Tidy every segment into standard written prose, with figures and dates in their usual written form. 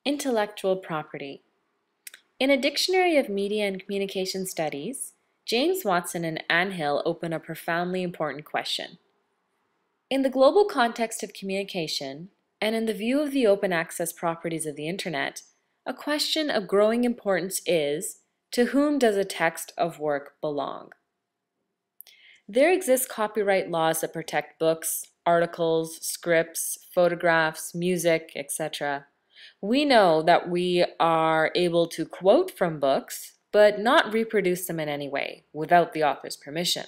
Intellectual property. In a dictionary of media and communication studies, James Watson and Anne Hill open a profoundly important question. In the global context of communication, and in the view of the open access properties of the Internet, a question of growing importance is, to whom does a text of work belong? There exist copyright laws that protect books, articles, scripts, photographs, music, etc. We know that we are able to quote from books, but not reproduce them in any way without the author's permission.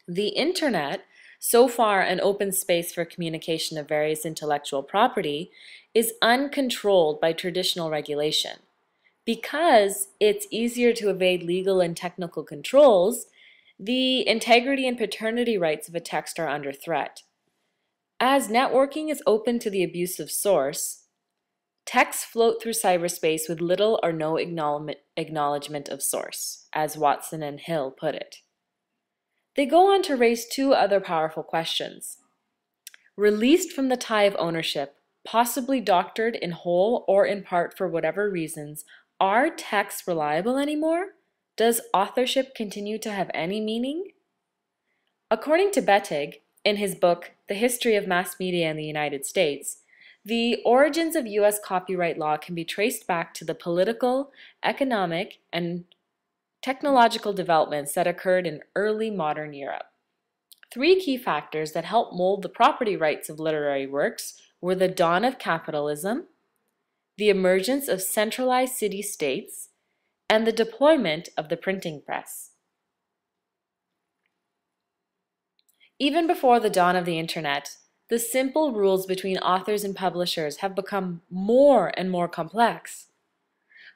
The Internet, so far an open space for communication of various intellectual property, is uncontrolled by traditional regulation. Because it's easier to evade legal and technical controls, the integrity and paternity rights of a text are under threat. As networking is open to the abuse of source, texts float through cyberspace with little or no acknowledgement of source, as Watson and Hill put it. They go on to raise two other powerful questions. Released from the tie of ownership, possibly doctored in whole or in part for whatever reasons, are texts reliable anymore? Does authorship continue to have any meaning? According to Bettig, in his book, The History of Mass Media in the United States, the origins of U.S. copyright law can be traced back to the political, economic, and technological developments that occurred in early modern Europe. Three key factors that helped mold the property rights of literary works were the dawn of capitalism, the emergence of centralized city-states, and the deployment of the printing press. Even before the dawn of the Internet, the simple rules between authors and publishers have become more and more complex.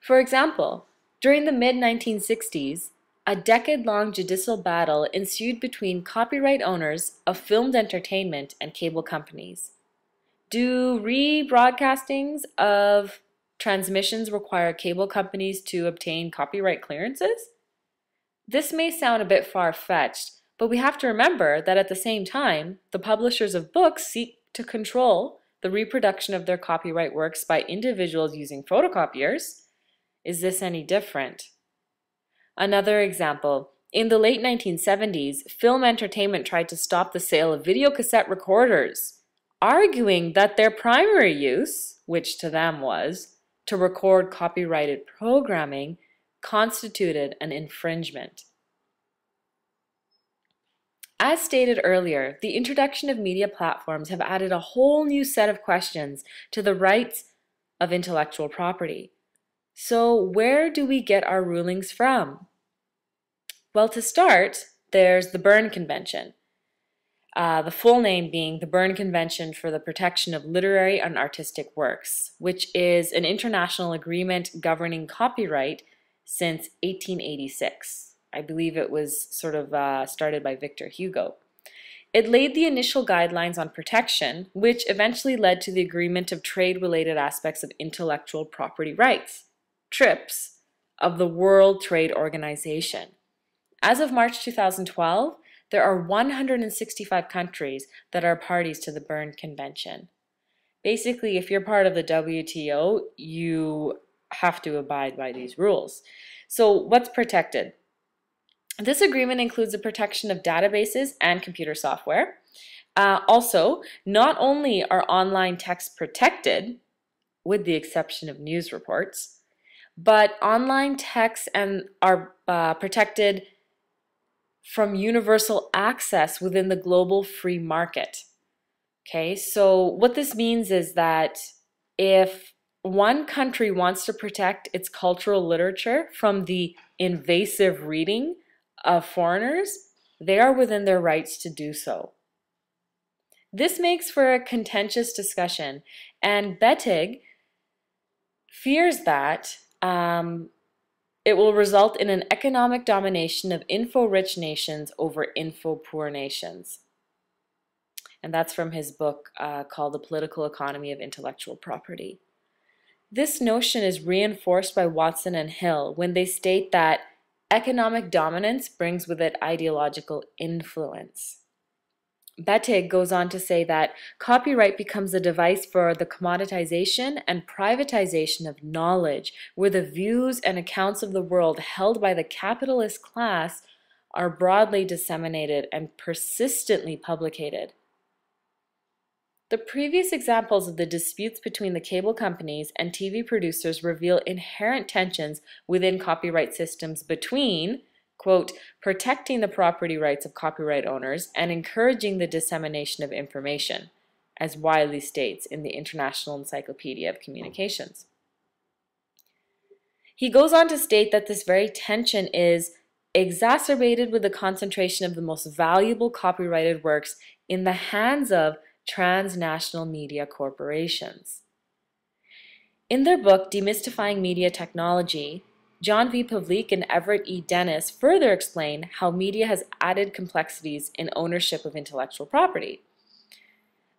For example, during the mid-1960s, a decade-long judicial battle ensued between copyright owners of filmed entertainment and cable companies. Do rebroadcastings of transmissions require cable companies to obtain copyright clearances? This may sound a bit far-fetched, but we have to remember that at the same time, the publishers of books seek to control the reproduction of their copyright works by individuals using photocopiers. Is this any different? Another example, in the late 1970s, Film Entertainment tried to stop the sale of videocassette recorders, arguing that their primary use, which to them was to record copyrighted programming, constituted an infringement. As stated earlier, the introduction of media platforms have added a whole new set of questions to the rights of intellectual property. So where do we get our rulings from? Well, to start, there's the Berne Convention. The full name being the Berne Convention for the Protection of Literary and Artistic Works, which is an international agreement governing copyright since 1886. I believe it was started by Victor Hugo. It laid the initial guidelines on protection, which eventually led to the Agreement of Trade-Related Aspects of Intellectual Property Rights, TRIPS, of the World Trade Organization. As of March 2012, there are 165 countries that are parties to the Berne Convention. Basically, if you're part of the WTO, you have to abide by these rules. So what's protected? This agreement includes the protection of databases and computer software. Also, not only are online texts protected, with the exception of news reports, but online texts are protected from universal access within the global free market. Okay, so what this means is that if one country wants to protect its cultural literature from the invasive reading of foreigners, they are within their rights to do so. This makes for a contentious discussion, and Bettig fears that it will result in an economic domination of info-rich nations over info-poor nations. And that's from his book called The Political Economy of Intellectual Property. This notion is reinforced by Watson and Hill when they state that economic dominance brings with it ideological influence. Bettig goes on to say that copyright becomes a device for the commoditization and privatization of knowledge, where the views and accounts of the world held by the capitalist class are broadly disseminated and persistently publicated. The previous examples of the disputes between the cable companies and TV producers reveal inherent tensions within copyright systems between, quote, protecting the property rights of copyright owners and encouraging the dissemination of information, as Wiley states in the International Encyclopedia of Communications. He goes on to state that this very tension is exacerbated with the concentration of the most valuable copyrighted works in the hands of transnational media corporations. In their book, Demystifying Media Technology, John V. Pavlik and Everett E. Dennis further explain how media has added complexities in ownership of intellectual property.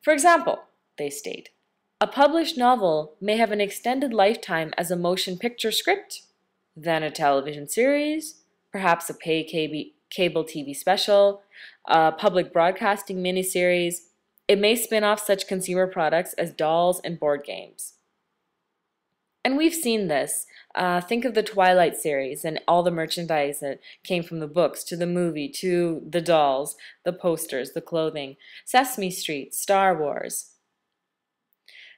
For example, they state, a published novel may have an extended lifetime as a motion picture script, then a television series, perhaps a pay cable TV special, a public broadcasting miniseries. It may spin off such consumer products as dolls and board games. And we've seen this. Think of the Twilight series and all the merchandise that came from the books, to the movie, to the dolls, the posters, the clothing, Sesame Street, Star Wars.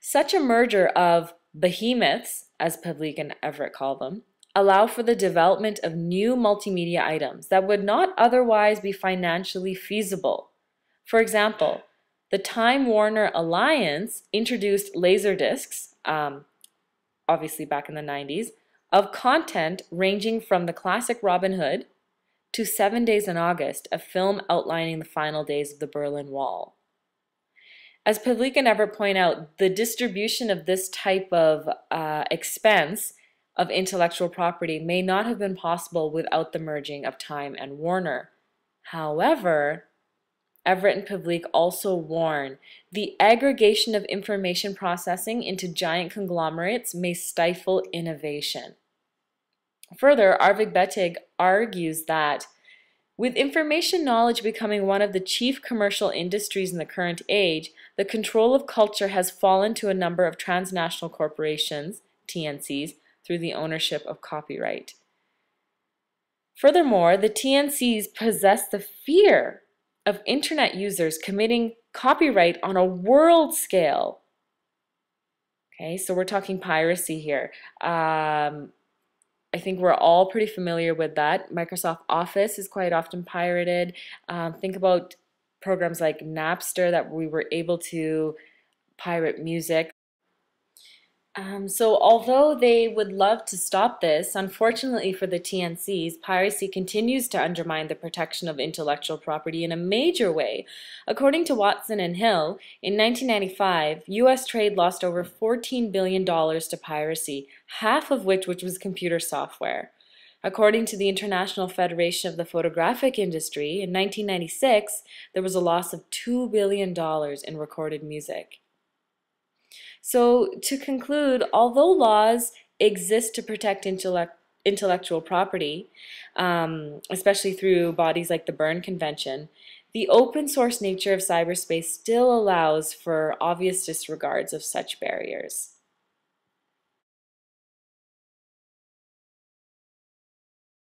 Such a merger of behemoths, as Pavlik and Everett call them, allow for the development of new multimedia items that would not otherwise be financially feasible. For example, the Time Warner Alliance introduced laserdiscs, obviously back in the 90s, of content ranging from the classic Robin Hood to 7 Days in August, a film outlining the final days of the Berlin Wall. As Pavlik and Everett point out, the distribution of this type of expense of intellectual property may not have been possible without the merging of Time and Warner. However, Everett and Pavlik also warn the aggregation of information processing into giant conglomerates may stifle innovation. Further, Arvid Bettig argues that with information knowledge becoming one of the chief commercial industries in the current age, the control of culture has fallen to a number of transnational corporations, TNCs, through the ownership of copyright. Furthermore, the TNCs possess the fear of internet users committing copyright on a world scale. Okay, so we're talking piracy here. I think we're all pretty familiar with that. Microsoft Office is quite often pirated. Think about programs like Napster that we were able to pirate music. So although they would love to stop this, unfortunately for the TNCs, piracy continues to undermine the protection of intellectual property in a major way. According to Watson and Hill, in 1995, U.S. trade lost over $14 billion to piracy, half of which was computer software. According to the International Federation of the Photographic Industry, in 1996, there was a loss of $2 billion in recorded music. So to conclude, although laws exist to protect intellectual property, especially through bodies like the Berne Convention, the open source nature of cyberspace still allows for obvious disregards of such barriers.